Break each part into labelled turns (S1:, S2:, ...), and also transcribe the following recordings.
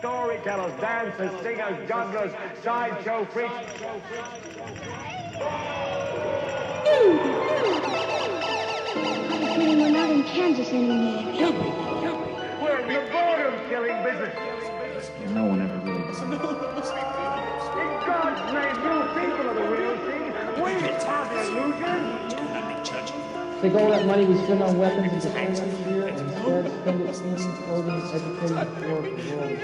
S1: storytellers, dancers, singers, jugglers, sideshow freaks.
S2: We're not in Kansas anymore.
S1: We're in the boredom-killing business.
S3: No one ever really does.
S1: In God's name, you people are the real thing. We are the illusion.
S4: Take all that money we spend on weapons and defense this year and instead spend it feeding, clothing, educating, the poor, the world.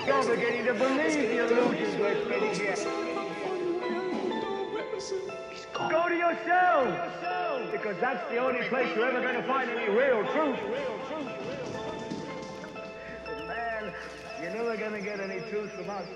S1: You're beginning to believe the illusions we're spinning here. Go to yourselves, because that's the only place you're ever going to find any real truth. Man, you're never going to get any truth from us.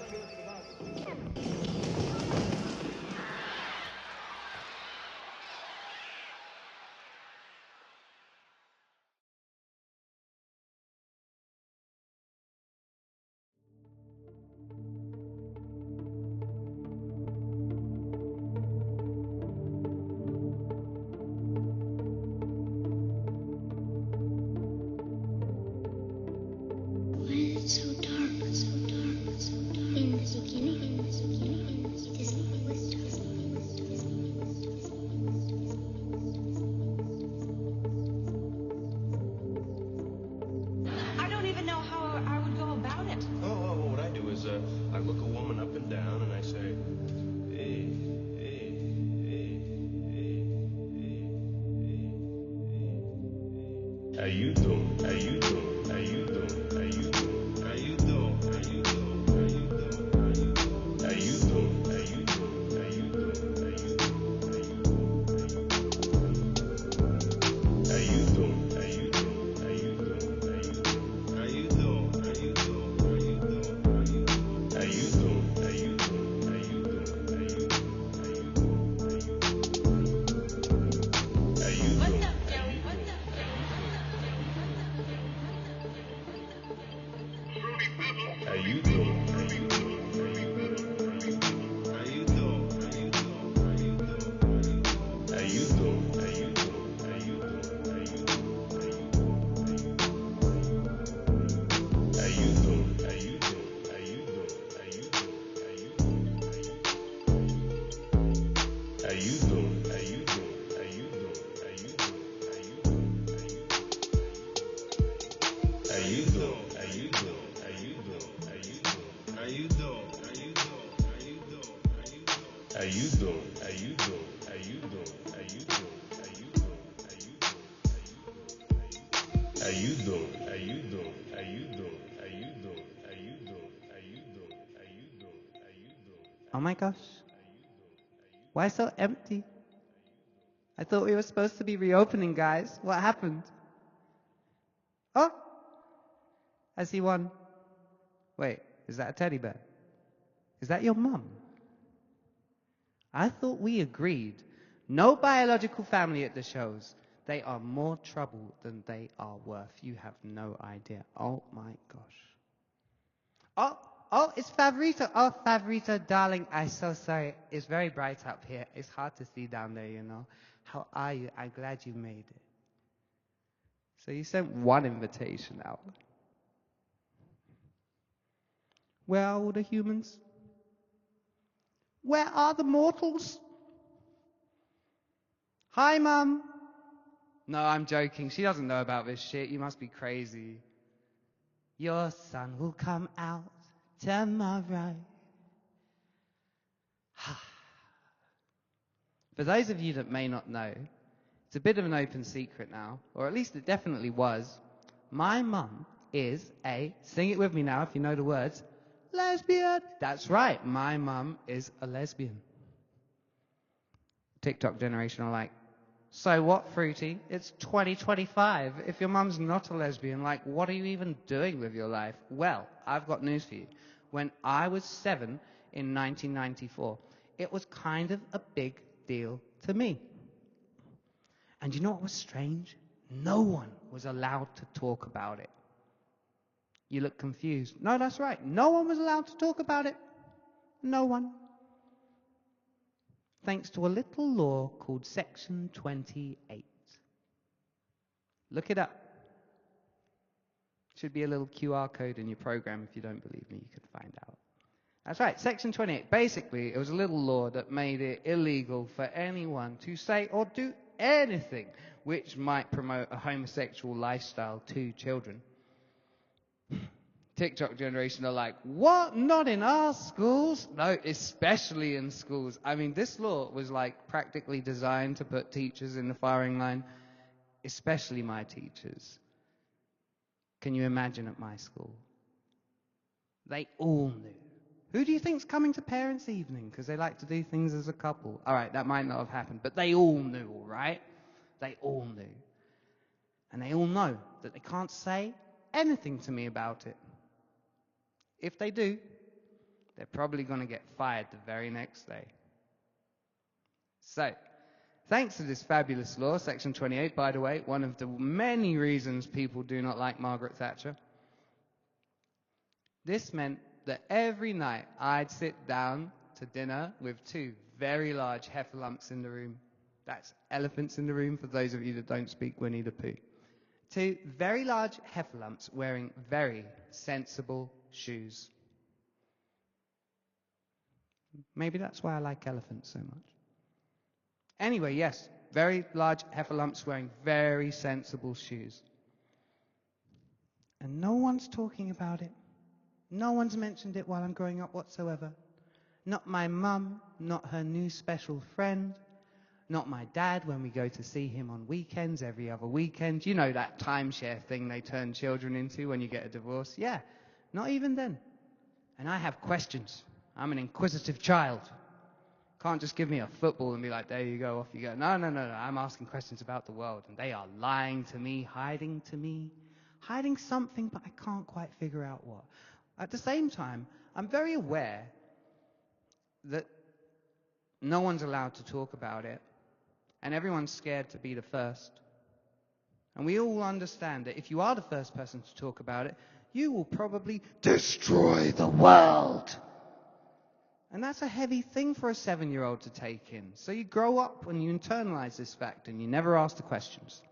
S5: I look a woman up and down and I say, hey, hey, hey, hey, hey, hey. How you doing? How you doing? How you doing? How you doing? How you doing? How you doing? How you doing? How you doing? How you doing? How you doing? How you doing? How you doing? How you doing? How you doing? How you doing? How you doing?
S6: Oh my gosh. Why so empty? I thought we were supposed to be reopening, guys. What happened? Oh! I see one. Wait, is that a teddy bear? Is that your mum? I thought we agreed. No biological family at the shows. They are more trouble than they are worth. You have no idea. Oh my gosh. Oh, it's Favorita. Oh, Favorita, darling, I'm so sorry. It's very bright up here. It's hard to see down there, you know. How are you? I'm glad you made it. So you sent one invitation out. Where are all the humans? Where are the mortals? Hi, Mum. No, I'm joking. She doesn't know about this shit. You must be crazy. Your sun will come out tomorrow. For those of you that may not know, it's a bit of an open secret now, or at least it definitely was. My mum is a, sing it with me now if you know the words, lesbian. That's right, my mum is a lesbian. TikTok generation are like, so what, Fruity? It's 2025. If your mum's not a lesbian, like, what are you even doing with your life? Well, I've got news for you. When I was 7 in 1994, it was kind of a big deal to me. And you know what was strange? No one was allowed to talk about it. You look confused. No, that's right. No one was allowed to talk about it. No one. Thanks to a little law called Section 28. Look it up. Should be a little QR code in your program. If you don't believe me, you can find out. That's right, Section 28. Basically, it was a little law that made it illegal for anyone to say or do anything which might promote a homosexual lifestyle to children. TikTok generation are like, what? Not in our schools? No, especially in schools. I mean, this law was like practically designed to put teachers in the firing line, especially my teachers. Can you imagine at my school? They all knew. Who do you think's coming to parents' evening? Because they like to do things as a couple. All right, that might not have happened, but they all knew, all right? They all knew. And they all know that they can't say anything to me about it. If they do, they're probably going to get fired the very next day. So, thanks to this fabulous law, Section 28, by the way, one of the many reasons people do not like Margaret Thatcher, this meant that every night I'd sit down to dinner with two very large heffalumps in the room. That's elephants in the room, for those of you that don't speak Winnie the Pooh. Two very large heffalumps wearing very sensible shoes. Maybe that's why I like elephants so much. Anyway, yes, very large heffalumps wearing very sensible shoes. And no one's talking about it. No one's mentioned it while I'm growing up whatsoever. Not my mum, not her new special friend, not my dad when we go to see him on weekends, every other weekend. You know that timeshare thing they turn children into when you get a divorce? Yeah, not even then. And I have questions. I'm an inquisitive child. Can't just give me a football and be like, there you go, off you go. No. I'm asking questions about the world. And they are lying to me, hiding something, but I can't quite figure out what. At the same time, I'm very aware that no one's allowed to talk about it, and everyone's scared to be the first. And we all understand that if you are the first person to talk about it, you will probably destroy the world. And that's a heavy thing for a 7-year-old to take in. So you grow up and you internalize this fact and you never ask the questions.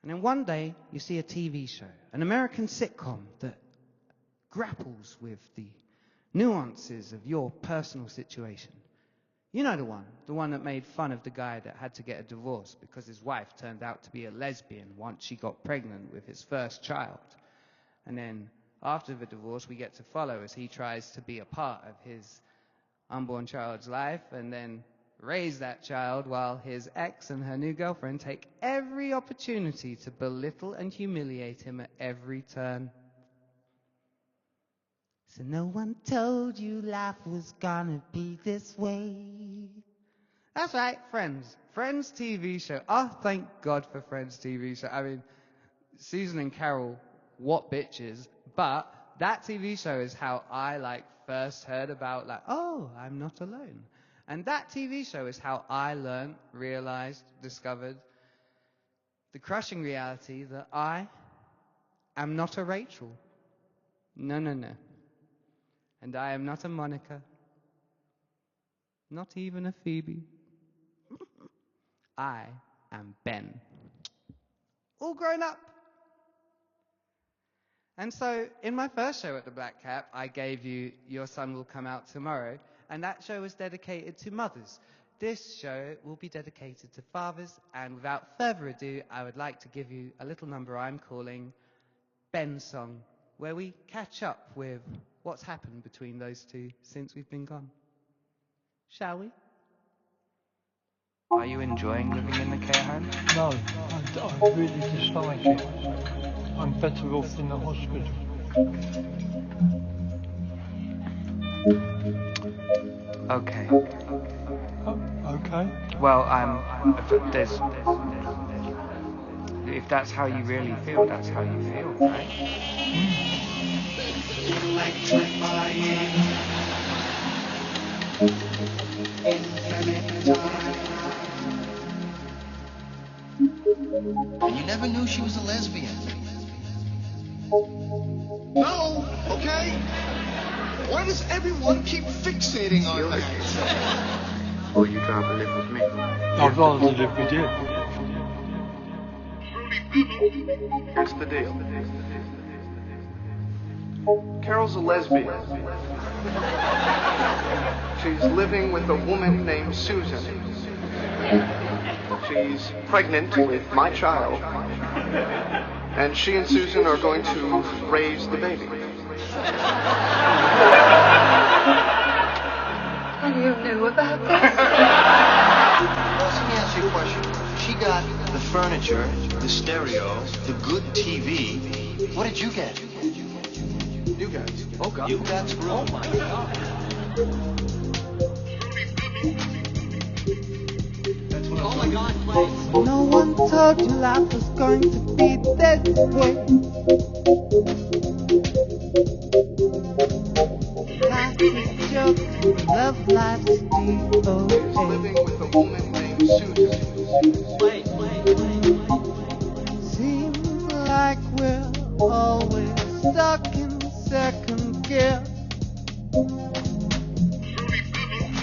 S6: And then one day you see a TV show, an American sitcom that grapples with the nuances of your personal situation. You know the one that made fun of the guy that had to get a divorce because his wife turned out to be a lesbian once she got pregnant with his first child. And then after the divorce, we get to follow as he tries to be a part of his unborn child's life and then raise that child while his ex and her new girlfriend take every opportunity to belittle and humiliate him at every turn. So no one told you life was gonna be this way. That's right, Friends. Friends TV show. Oh, thank God for Friends TV show. I mean, Susan and Carol, what bitches. But that TV show is how I first heard about oh, I'm not alone. And that TV show is how I learned, realized, discovered the crushing reality that I am not a Rachel. No. And I am not a Monica. Not even a Phoebe. I am Ben. All grown up. And so, in my first show at the Black Cap, I gave you Your Son Will Come Out Tomorrow, and that show was dedicated to mothers. This show will be dedicated to fathers, and without further ado, I would like to give you a little number I'm calling Ben's Song, where we catch up with what's happened between those two since we've been gone. Shall we? Are you enjoying living in the care home?
S7: No, I really dislike it. I'm better off in the hospital.
S6: Okay.
S7: Okay?
S6: Well, if that's how you really feel, that's how you feel, right?
S8: And you never knew she was a lesbian.
S9: No, okay? Why does everyone keep fixating on that?
S3: Or you'd rather live with me?
S7: I'd rather live with you.
S9: Fruity Here's the deal. Carol's a lesbian. She's living with a woman named Susan. She's pregnant with my child. And she and Susan are going to raise the baby.
S10: And you knew about this?
S8: Ross, let me ask you a question. She got the furniture, the stereo, the good TV. What did you get?
S9: You guys. Oh, God.
S8: You got screwed. Oh, my God. Oh, my God, please.
S6: No one told you life was going to be this way. Life is a joke, love life's VBOVE.
S9: She's living with a woman named Susan.
S8: Wait.
S6: Seems like we're always stuck in second gear.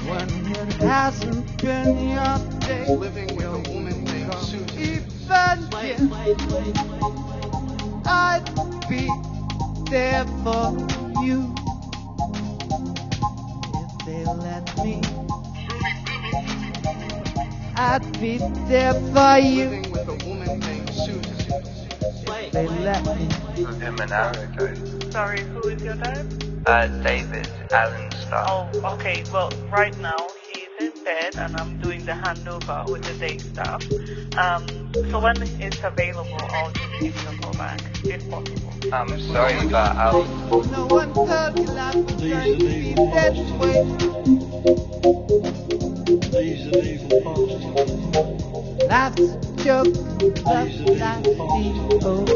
S6: When it hasn't been your day,
S9: She's living with a woman named Susan.
S6: even here, I'd be there for you if they let me. I'd be there for you
S9: Living with a woman named Susan.
S6: if they let me.
S11: Him an hour ago.
S12: Sorry, who is your dad?
S11: David Allen Starr.
S12: Oh, okay. Well, right now he's in bed and I'm doing the handover with the day staff. So when it's available, I'll just give you a call back, if possible.
S11: I'm sorry, but I'll...
S6: No one told you life was going to be this way.
S7: These are evil bastards.
S6: Life's a joke, love life's VBOVE.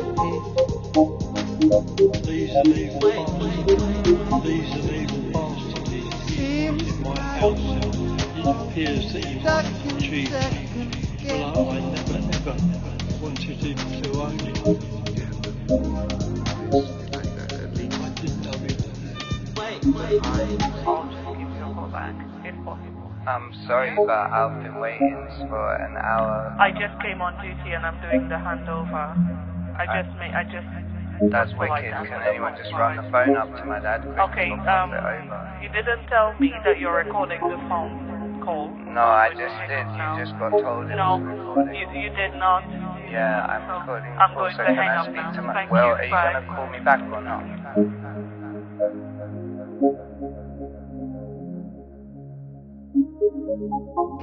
S7: These are evil bastards. These are evil bastards. In my house, it appears that you want to cheat me. But I never ever wanted him to own it. I didn't know it.
S12: I'll just give you a call back, if possible.
S11: I'm sorry, but I've been waiting for an hour.
S12: I just came on duty and I'm doing the handover. I just
S11: That's wicked. Can anyone just run the phone up to my dad quickly?
S12: Okay,
S11: or pass it over?
S12: you didn't tell me that you're recording the phone call.
S11: No, I just did. You just got told it
S12: No,
S11: was recording.
S12: you did not.
S11: Yeah, I'm recording.
S12: I'm going
S11: So
S12: to
S11: can
S12: hang
S11: I
S12: up
S11: speak
S12: now.
S11: to my...
S12: Thank
S11: Well,
S12: you.
S11: are you
S12: Bye.
S11: going to call me back or not?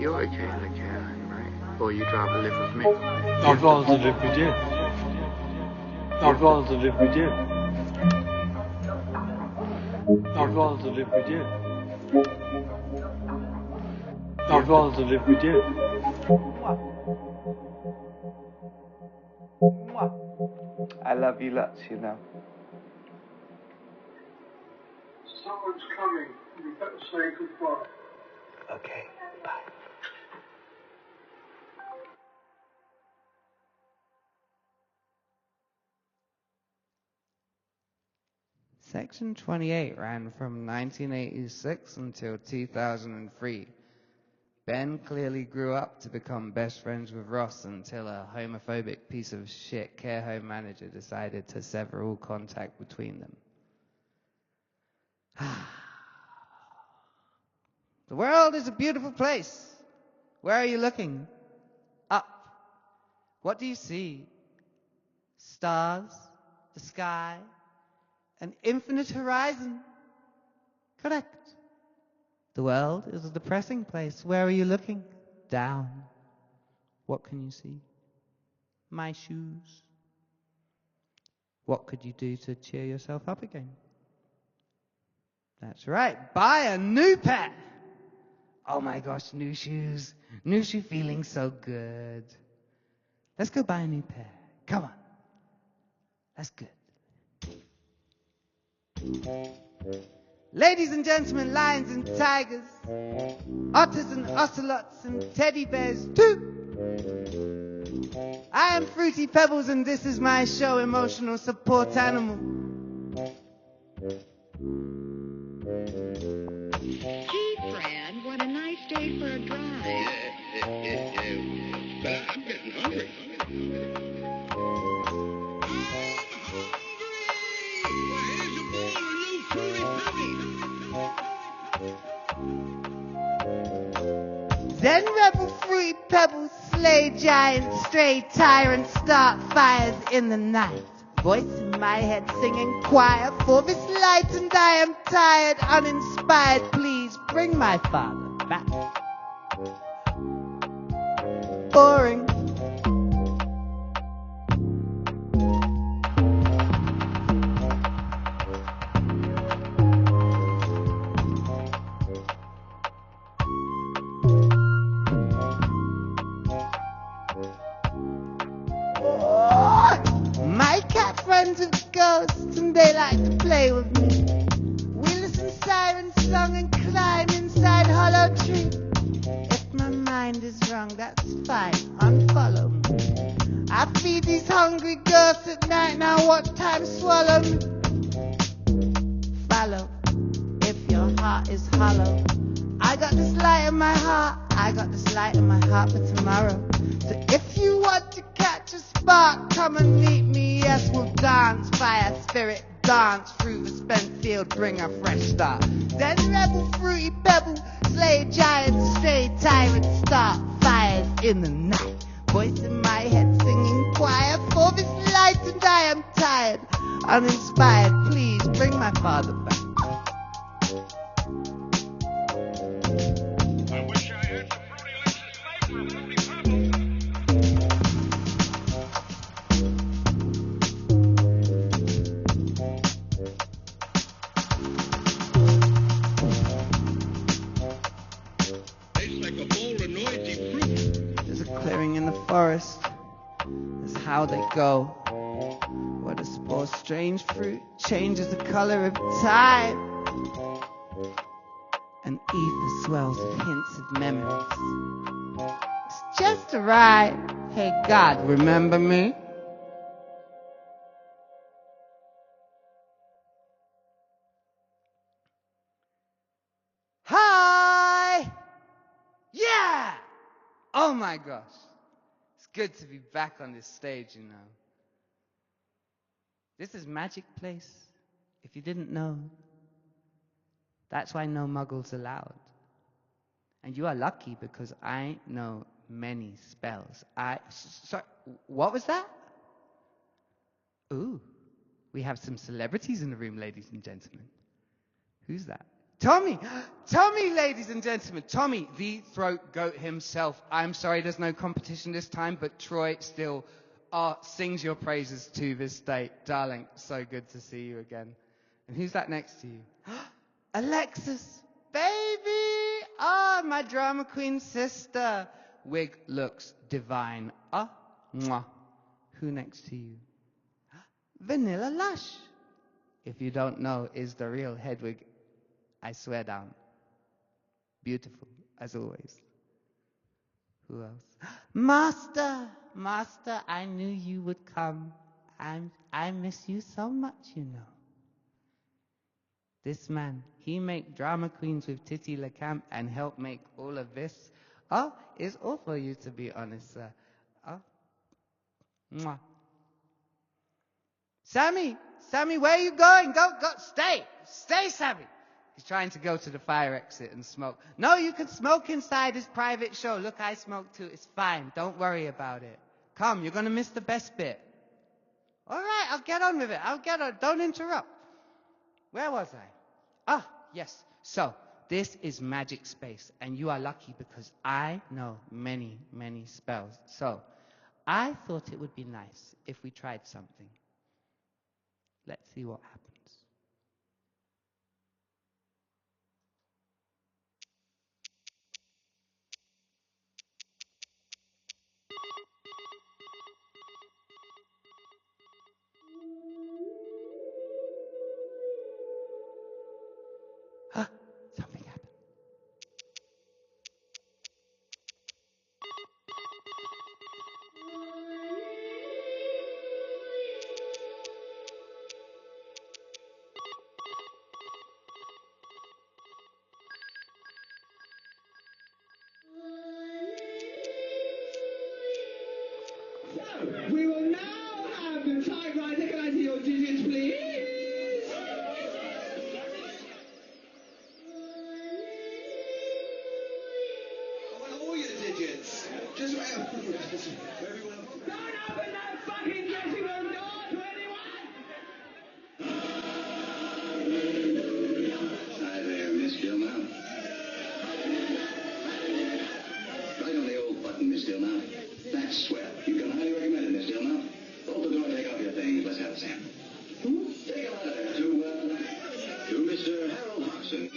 S9: You're okay in the care home, right? Or you'd rather live with me?
S7: I'd rather live with you. I'd rather live with you. I'd rather live with you. I'd rather live with you.
S11: I love you lots, you know.
S9: Someone's coming. You better say goodbye.
S11: Okay, bye.
S6: Section 28 ran from 1986 until 2003. Ben clearly grew up to become best friends with Ross until a homophobic piece of shit care home manager decided to sever all contact between them. The world is a beautiful place. Where are you looking? Up. What do you see? Stars, the sky, an infinite horizon. Correct. The world is a depressing place. Where are you looking? Down. What can you see? My shoes. What could you do to cheer yourself up again? That's right. Buy a new pair. Oh my gosh, new shoes. New shoe feeling so good. Let's go buy a new pair. Come on. That's good. Ladies and gentlemen, lions and tigers, otters and ocelots and teddy bears too. I am Fruity Pebbles and this is my show, Emotional Support Animal.
S10: Gee, Fred, what a nice day for a drive.
S9: Yeah. But I'm getting hungry.
S6: Then rebel fruity pebbles, slay giants, stray tyrants, start fires in the night. Voice in my head singing choir for this light, and I am tired, uninspired. Please bring my father back. Boring. My cat friends with ghosts, and they like to play with me. We listen siren song and climb inside hollow tree. If my mind is wrong, that's fine, unfollow me. I feed these hungry ghosts at night, now what time swallow me. Follow, if your heart is hollow. I got this light in my heart, I got this light in my heart for tomorrow. So if you want to catch a spark, come and meet me, yes, we'll dance. Fire spirit, dance through the spent field, bring a fresh start. Then rebel, fruity pebble, slay giants, stray tyrants, start fires in the night. Voice in my head singing choir for this light, and I am tired, uninspired. Please bring my father back. Forest is how they go. What a spore, strange fruit changes the color of time, and ether swells with hints of memories. It's just a ride. Hey God, remember me? Hi! Yeah! Oh my gosh. Good to be back on this stage, you know. This is Magic Place, if you didn't know. That's why no muggles allowed. And you are lucky because I know many spells. Sorry, what was that? Ooh, we have some celebrities in the room, ladies and gentlemen. Who's that? Tommy! Tommy, ladies and gentlemen. Tommy, the throat goat himself. I'm sorry there's no competition this time, but Troy still sings your praises to this day. Darling, so good to see you again. And who's that next to you? Alexis, baby! My drama queen sister. Wig looks divine. Mwah. Who next to you? Vanilla Lush. If you don't know, is the real Hedwig. I swear down. Beautiful, as always. Who else? Master! Master, I knew you would come. I miss you so much, you know. This man, he make drama queens with Titi LeCamp and help make all of this. It's all for you, to be honest, sir. Mwah. Sammy! Sammy, where are you going? Go, stay! Stay, Sammy! He's trying to go to the fire exit and smoke. No, you can smoke inside his private show. Look, I smoke too. It's fine. Don't worry about it. Come, you're going to miss the best bit. All right, I'll get on with it. Don't interrupt. Where was I? Yes. So, this is Magic Space, and you are lucky because I know many, many spells. So, I thought it would be nice if we tried something. Let's see what happens. Something happened.
S13: We will now have the typewriter. Can I see your digits, please? That's right. Don't open that fucking dressing room door to anyone! Hi there, Miss Gilmore. Right on the old button, Miss Gilmore. That's swell. You can highly recommend it, Miss Gilmore. Hold the door, take off your things. Let's have a sample. Take a letter to Mr. Harold Hodgson.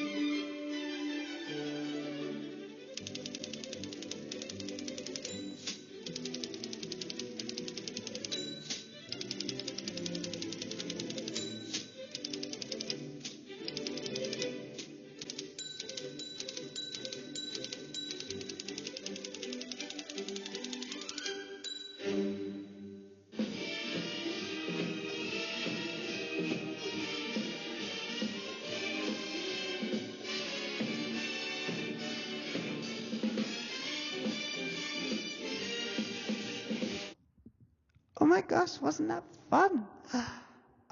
S6: Oh my gosh, wasn't that fun?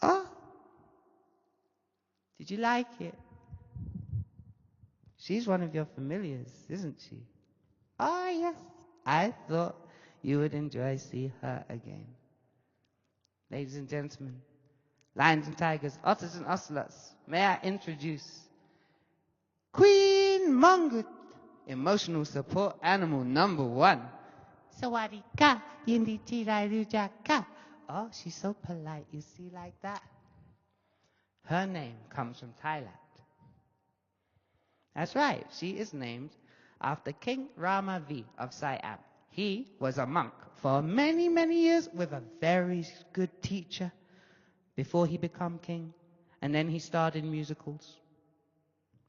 S6: Oh, did you like it? She's one of your familiars, isn't she? Oh yes, I thought you would enjoy seeing her again. Ladies and gentlemen, lions and tigers, otters and ocelots, may I introduce Queen Mongoose, emotional support animal number 1. Sawadika, yindi chirai rujaka. Oh, she's so polite, you see, like that. Her name comes from Thailand. That's right, she is named after King Rama V of Siam. He was a monk for many, many years with a very good teacher before he became king. And then he starred in musicals.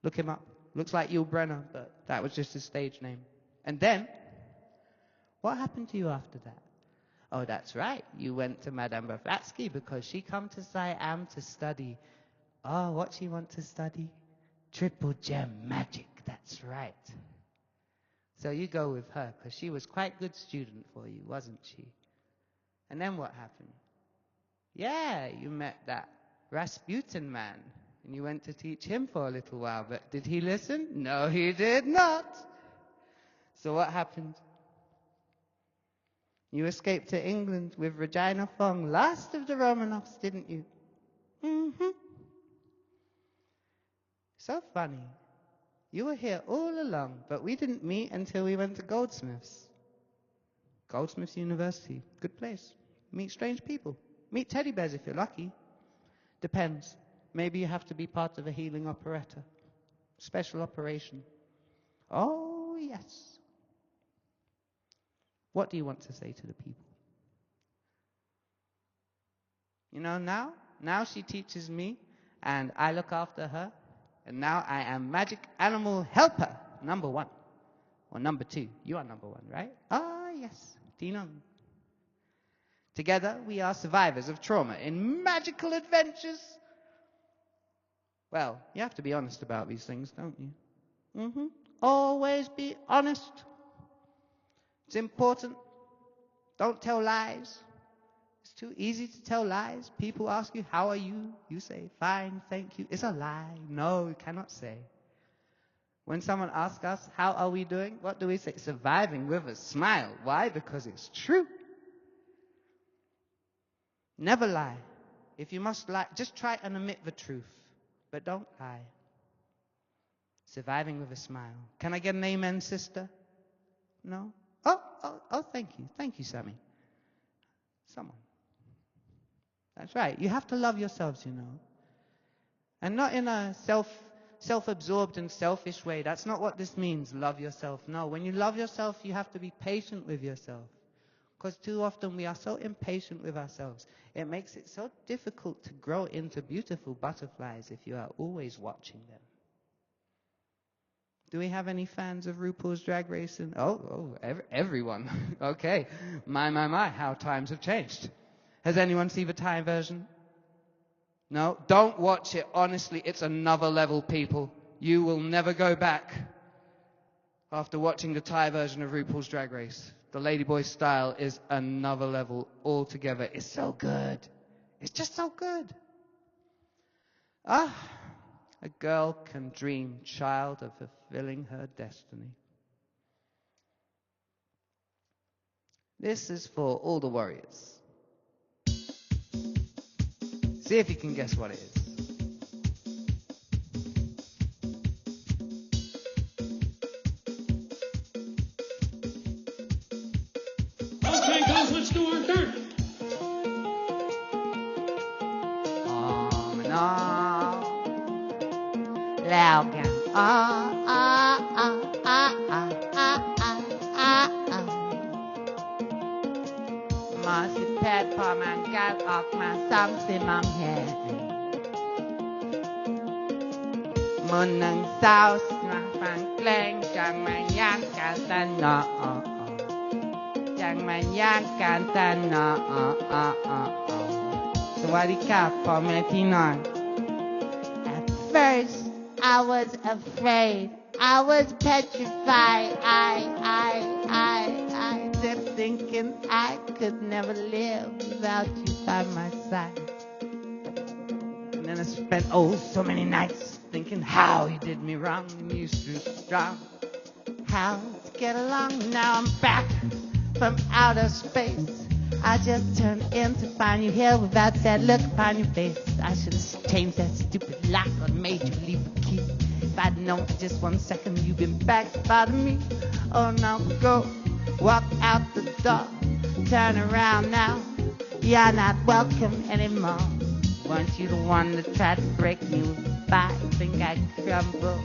S6: Look him up. Looks like Yul Brynner, but that was just his stage name. And then, what happened to you after that? Oh, that's right. You went to Madame Blavatsky because she come to Siam to study. Oh, what she want to study? Triple gem magic. That's right. So you go with her because she was quite good student for you, wasn't she? And then what happened? Yeah, you met that Rasputin man and you went to teach him for a little while. But did he listen? No, he did not. So what happened? You escaped to England with Regina Fong, last of the Romanovs, didn't you? Mm-hmm. So funny. You were here all along, but we didn't meet until we went to Goldsmiths. Goldsmiths University, good place. Meet strange people. Meet teddy bears if you're lucky. Depends. Maybe you have to be part of a healing operetta. Special operation. Oh, yes. What do you want to say to the people? You know, now she teaches me, and I look after her, and now I am Magic Animal Helper, number 1. Or number 2. You are number 1, right? Ah, yes. Dinong. Together, we are survivors of trauma in magical adventures. Well, you have to be honest about these things, don't you? Mm-hmm. Always be honest. It's important. Don't tell lies. It's too easy to tell lies. People ask you, how are you? You say, fine, thank you. It's a lie. No, you cannot say. When someone asks us, how are we doing? What do we say? Surviving with a smile. Why? Because it's true. Never lie. If you must lie, just try and admit the truth. But don't lie. Surviving with a smile. Can I get an amen, sister? No? Oh, thank you. Thank you, Sammy. Someone. That's right. You have to love yourselves, you know. And not in a self-absorbed and selfish way. That's not what this means, love yourself. No, when you love yourself, you have to be patient with yourself. Because too often we are so impatient with ourselves. It makes it so difficult to grow into beautiful butterflies if you are always watching them. Do we have any fans of RuPaul's Drag Race? Everyone. Okay. My, how times have changed. Has anyone seen the Thai version? No? Don't watch it. Honestly, it's another level, people. You will never go back after watching the Thai version of RuPaul's Drag Race. The Ladyboy style is another level altogether. It's so good. It's just so good. A girl can dream, child, of fulfilling her destiny. This is for all the warriors. See if you can guess what it is.
S14: Okay, guys, let's do our dirt.
S6: On and on. Loud and Marcy Pepper man got off my something on head. Munang sauce na pangkleng Yang manyang kanta na Yang manyang kanta na Sawadika po metinon. At first I was afraid, I was petrified, I kept thinking I could never live without you by my side. And then I spent so many nights thinking how you did me wrong and you stood strong. How to get along, now I'm back from outer space. I just turned in to find you here without that look upon your face. I should have changed that stupid lock or made you leave the key. If I'd known for just 1 second you'd been back bothering me. Oh, now go, walk out the door, turn around now. You're not welcome anymore. Weren't you the one that tried to break me with a fight? Think I'd crumble,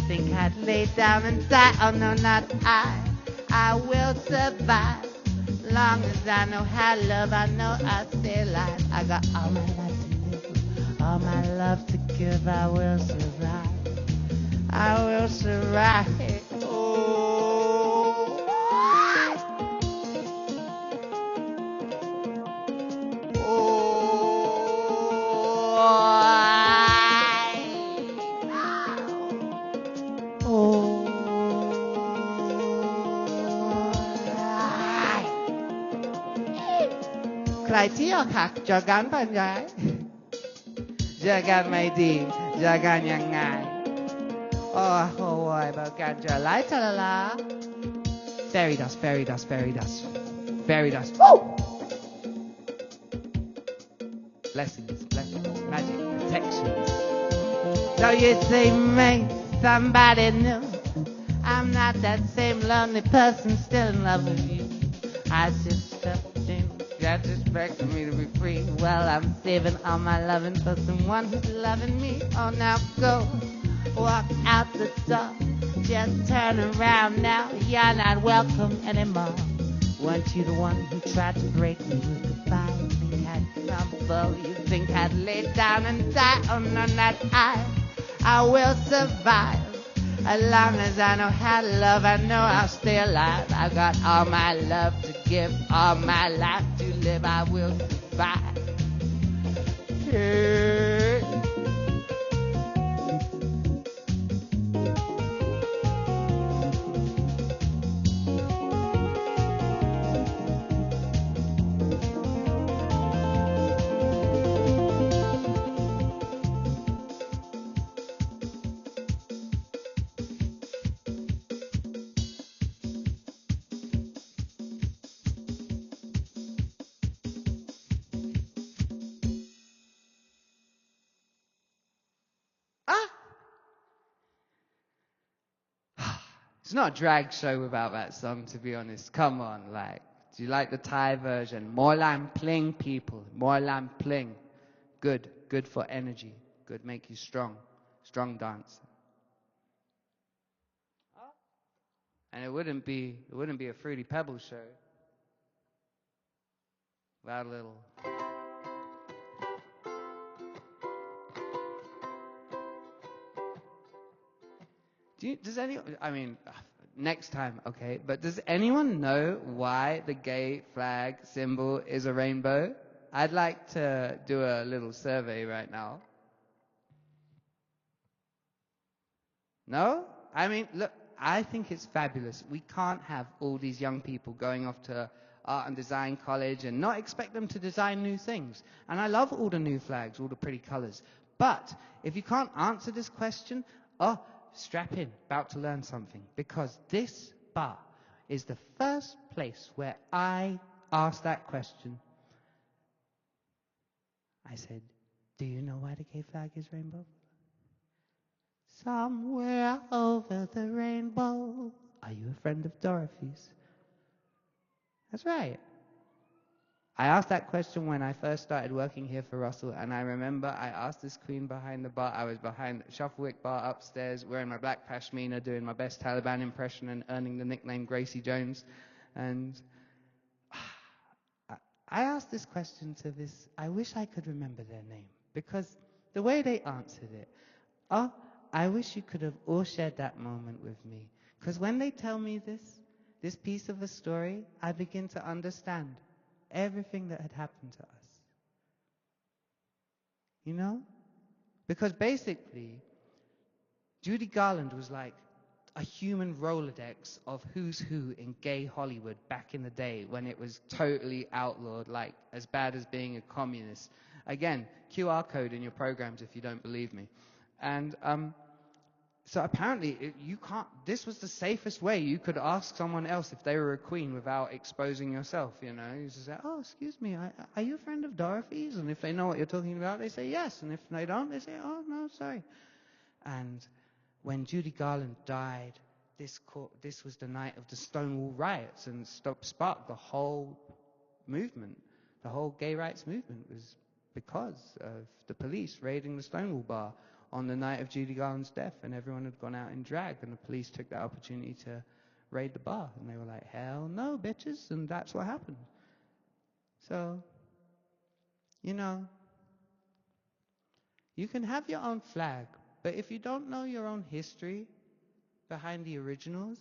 S6: think I'd lay down and die. Oh no, not I will survive. Long as I know how to love, I know I'll stay alive. I got all my life to live, all my love to give. I will survive, I will survive. Tia hak jagan panjai, jagan mai di, jagan yang ngai. Oh, boy, bagan jalai talala. Fairy dust, fairy dust, fairy dust, fairy dust. Woo! Blessings, blessings, magic, protections. So you say, make somebody new. I'm not that same lonely person still in love with you. I just stepped in. That's expecting me to be free. Well, I'm saving all my loving for someone who's loving me. Oh, now go, walk out the door. Just turn around now. You're not welcome anymore. Weren't you the one who tried to break me with goodbye? You think I'd crumble? You think I'd lay down and die? Oh, no, not I will survive. As long as I know how to love, I know I'll stay alive. I got all my love to give, all my life to live. I will survive. Yeah. It's not a drag show without that song, to be honest. Come on, like, do you like the Thai version? More lam pling, people. More lam pling. Good. Good for energy. Good, make you strong. Strong dancer. And it wouldn't be a Fruity Pebbles show without a little. Next time, okay, but does anyone know why the gay flag symbol is a rainbow? I'd like to do a little survey right now. No? Look, I think it's fabulous. We can't have all these young people going off to art and design college and not expect them to design new things. And I love all the new flags, all the pretty colors. But if you can't answer this question, strap in, about to learn something. Because this bar is the first place where I asked that question. I said, do you know why the gay flag is rainbow? Somewhere over the rainbow. Are you a friend of Dorothy's? That's right. I asked that question when I first started working here for Russell, and I remember I asked this queen behind the bar. I was behind the Shufflewick bar upstairs, wearing my black pashmina, doing my best Taliban impression and earning the nickname Gracie Jones. And I asked this question to this, I wish I could remember their name, because the way they answered it, oh, I wish you could have all shared that moment with me. Because when they tell me this piece of a story, I begin to understand everything that had happened to us. You know? Because basically, Judy Garland was like a human Rolodex of who's who in gay Hollywood back in the day when it was totally outlawed, like as bad as being a communist. Again, QR code in your programs if you don't believe me. And so apparently this was the safest way you could ask someone else if they were a queen without exposing yourself, you know. You just say, oh, excuse me, are you a friend of Dorothy's? And if they know what you're talking about, they say yes. And if they don't, they say, oh, no, sorry. And when Judy Garland died, this was the night of the Stonewall riots and sparked the whole movement. The whole gay rights movement was because of the police raiding the Stonewall bar on the night of Judy Garland's death, and everyone had gone out in drag, and the police took that opportunity to raid the bar, and they were like, hell no, bitches, and that's what happened. So, you know, you can have your own flag, but if you don't know your own history behind the originals,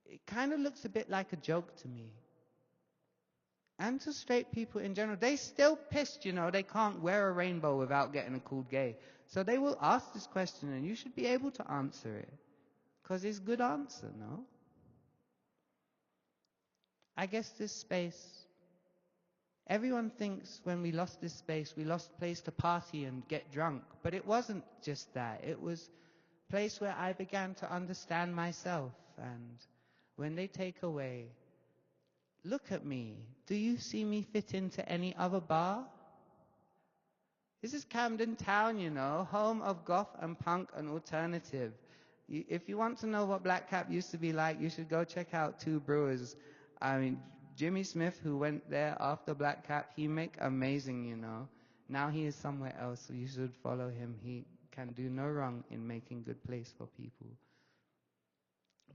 S6: it kind of looks a bit like a joke to me. And to straight people in general, they still pissed, you know, they can't wear a rainbow without getting called gay. So they will ask this question, and you should be able to answer it. Because it's a good answer, no? I guess this space, everyone thinks when we lost this space, we lost a place to party and get drunk. But it wasn't just that. It was a place where I began to understand myself. And when they take away, look at me. Do you see me fit into any other bar? This is Camden Town, you know, home of goth and punk and alternative. If you want to know what Black Cap used to be like, you should go check out Two Brewers. I mean, Jimmy Smith, who went there after Black Cap, he make amazing, you know. Now he is somewhere else, so you should follow him. He can do no wrong in making good place for people.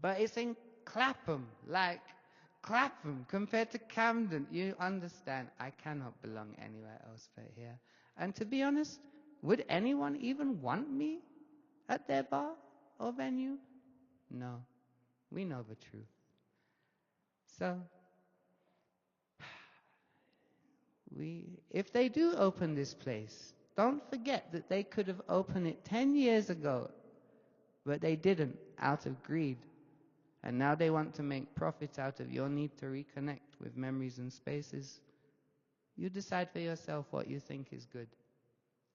S6: But it's in Clapham, like Clapham compared to Camden. You understand, I cannot belong anywhere else but here. And to be honest, would anyone even want me at their bar or venue? No, we know the truth. So, if they do open this place, don't forget that they could have opened it 10 years ago, but they didn't, out of greed. And now they want to make profits out of your need to reconnect with memories and spaces. You decide for yourself what you think is good.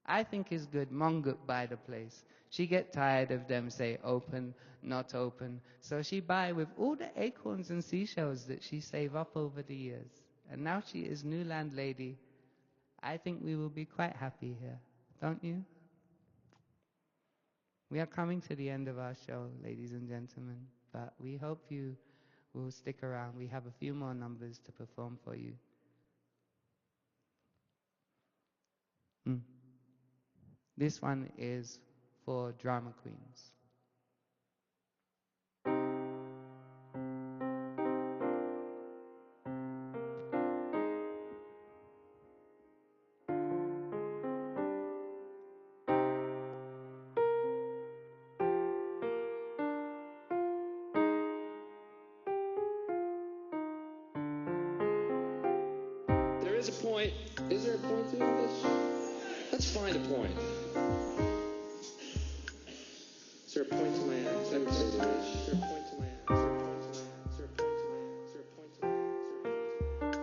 S6: I think is good. Mongut buy the place. She get tired of them say open, not open. So she buy with all the acorns and seashells that she save up over the years. And now she is new landlady. I think we will be quite happy here. Don't you? We are coming to the end of our show, ladies and gentlemen. But we hope you will stick around. We have a few more numbers to perform for you. This one is for drama queens.
S14: There is a point. Is there a point to this? Let's find a point. Is there a point to my act? I would say there is. Is there a point to my act? Is there a point to my act? Is there a point to my act? Is there a point to my act?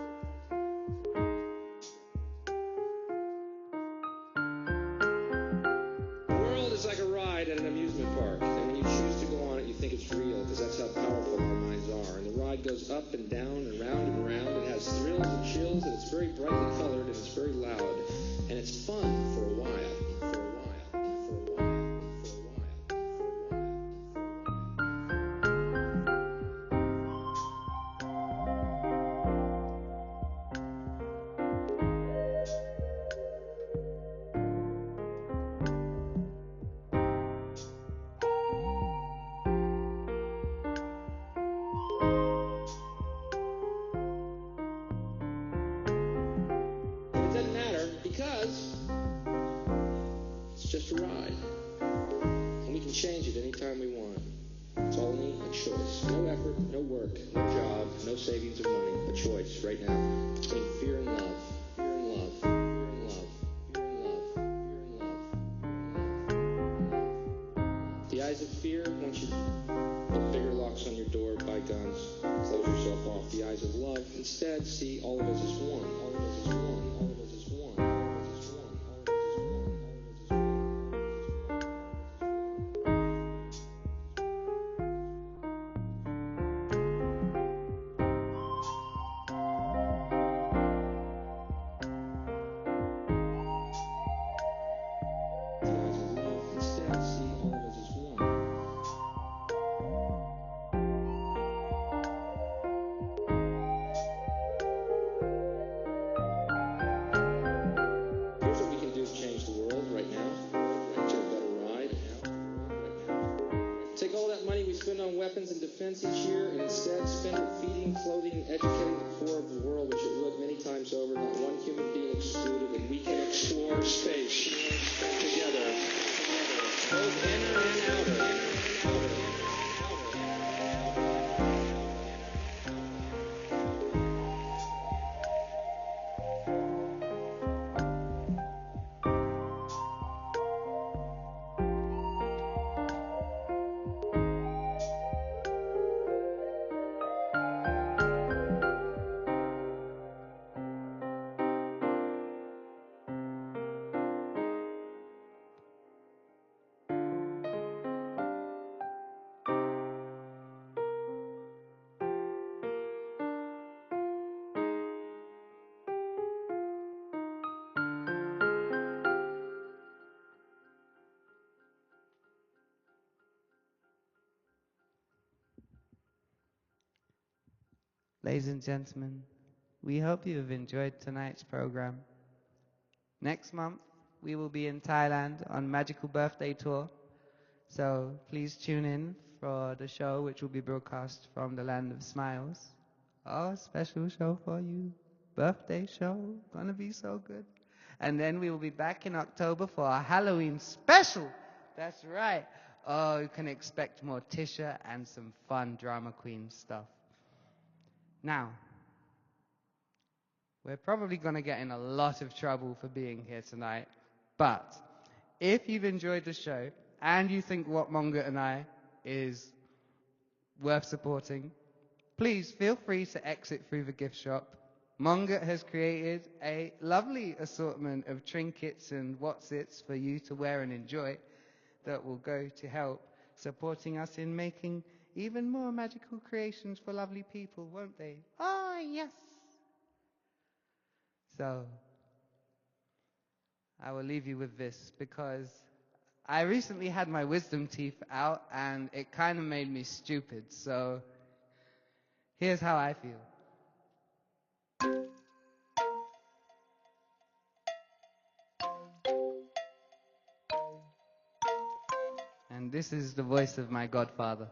S14: The world is like a ride at an amusement park, and when you choose to go on it, you think it's real, because that's how powerful our minds are. blood goes up and down and round and round. It has thrills and chills, and it's very brightly colored, and it's very loud. And it's fun for a while. Because it's just a ride, and we can change it anytime we want. It's only a choice. No effort, no work, no job, no savings of money. A choice right now between fear and love. Fear and love. Fear and love. Fear and love. Fear and love. The eyes of fear want you to put finger locks on your door, buy guns, close yourself off. The eyes of love instead see all of us as one. All of us as one. All of us as one. Weapons and defense each year, and instead spend it feeding, clothing, and educating the poor of the world, which it would many times over, not one human being excluded, and we can explore space together, both inner and outer.
S6: Ladies and gentlemen, we hope you have enjoyed tonight's program. Next month, we will be in Thailand on Magical Birthday Tour, so please tune in for the show, which will be broadcast from the Land of Smiles. Oh, special show for you. Birthday show, gonna be so good. And then we will be back in October for our Halloween special. That's right. Oh, you can expect more Tisha and some fun drama queen stuff. Now, we're probably going to get in a lot of trouble for being here tonight, but if you've enjoyed the show and you think What Monga and I is worth supporting, please feel free to exit through the gift shop. Monga has created a lovely assortment of trinkets and what's-its for you to wear and enjoy that will go to help supporting us in making even more magical creations for lovely people, won't they? Oh, yes. So, I will leave you with this because I recently had my wisdom teeth out and it kind of made me stupid. So, here's how I feel. And this is the voice of my godfather.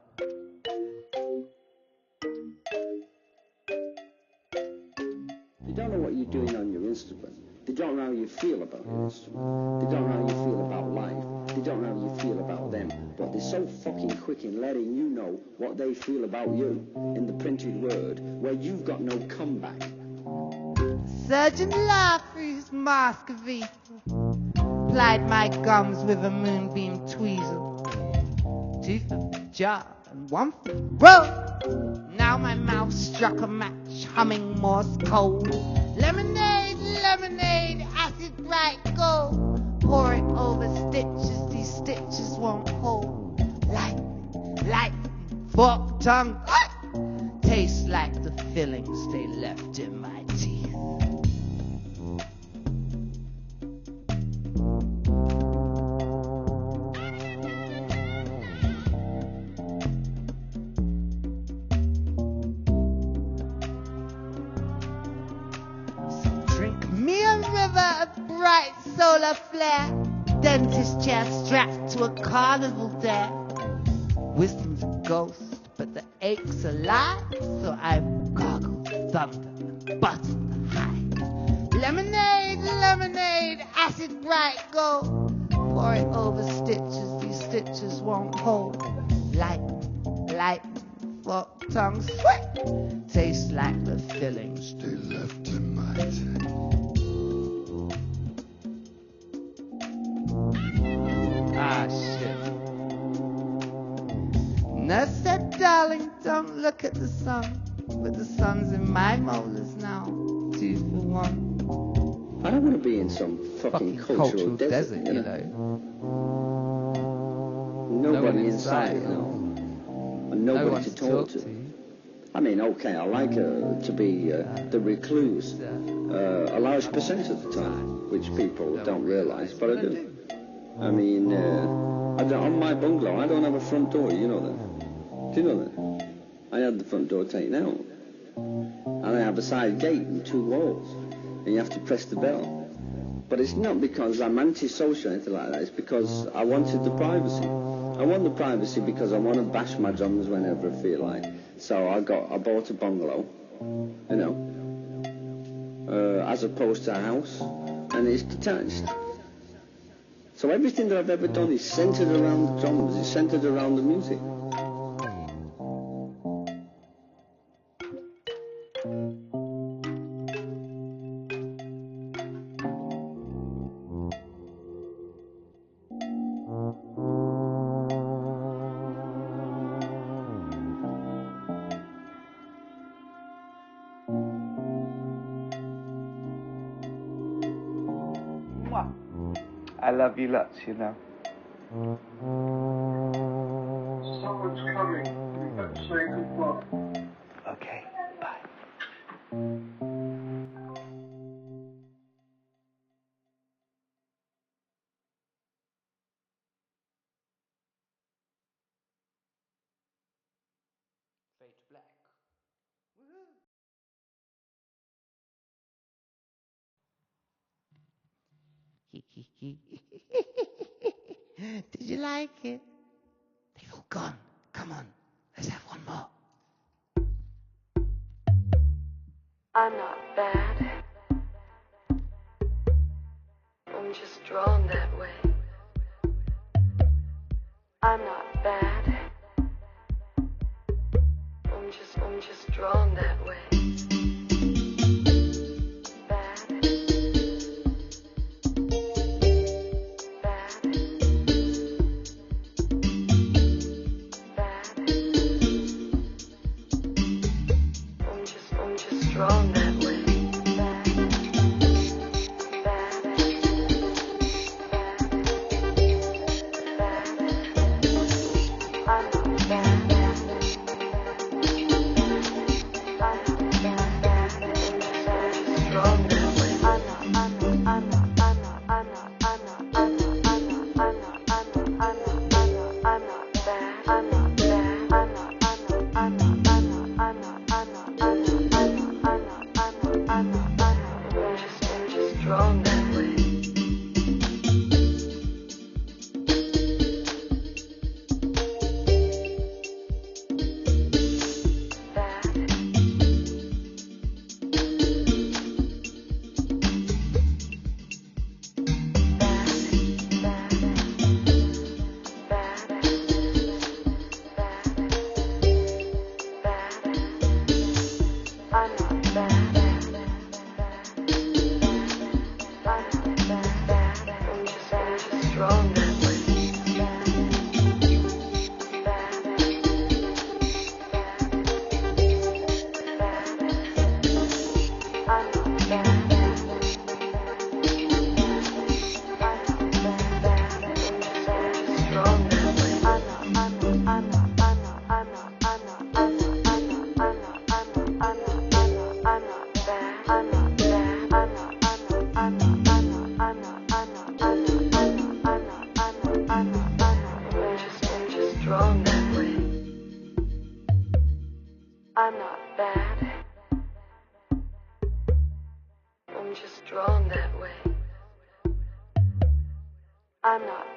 S15: They don't know what you're doing on your instrument. They don't know how you feel about your instrument. They don't know how you feel about life. They don't know how you feel about them. But they're so fucking quick in letting you know what they feel about you in the printed word, where you've got no comeback.
S6: Surgeon laughed through his mask of ether, plied my gums with a moonbeam tweezer. Two for the jar and one for the road. Now my mouth struck a match, humming Morse code. Lemonade, lemonade, acid bright gold. Pour it over stitches, these stitches won't hold. Lightning, lightning, forked tongue. Tastes like the fillings they left in my teeth. Me a river of bright solar flare, dentist chair strapped to a carnival there. Wisdom's a ghost, but the ache's alive, so I gargle thunder and bust the hide. Lemonade, lemonade, acid bright gold. Pour it over stitches, these stitches won't hold. Light, light, fork tongue sweat. Tastes like the fillings they left in my teeth. Ah, shit. Nurse said, darling, don't look at the sun. But the sun's in my molars now. 2 for 1.
S15: I don't want to be in some fucking cultural desert, you know. Nobody inside, you know. And nobody to talk to. I mean, okay, I like to be the recluse a large percent of the time, which people don't realise, but I do. I mean, on my bungalow, I don't have a front door, you know that. Do you know that? I had the front door taken out. And I have a side gate and 2 walls. And you have to press the bell. But it's not because I'm antisocial or anything like that. It's because I wanted the privacy. I want the privacy because I want to bash my drums whenever I feel like. So I bought a bungalow, you know, as opposed to a house. And it's detached. So everything that I've ever done is centered around the drums, is centered around the music.
S16: I love you lots, you know.
S9: Someone's coming. You better say goodbye.
S16: Okay, bye.
S6: Fade to black. Woohoo! Did you like it? They've all gone. Come on, let's have one more.
S17: I'm not bad. I'm just drawn that way. I'm not bad. I'm just drawn that way. Drawn that way. drawn that way. I'm not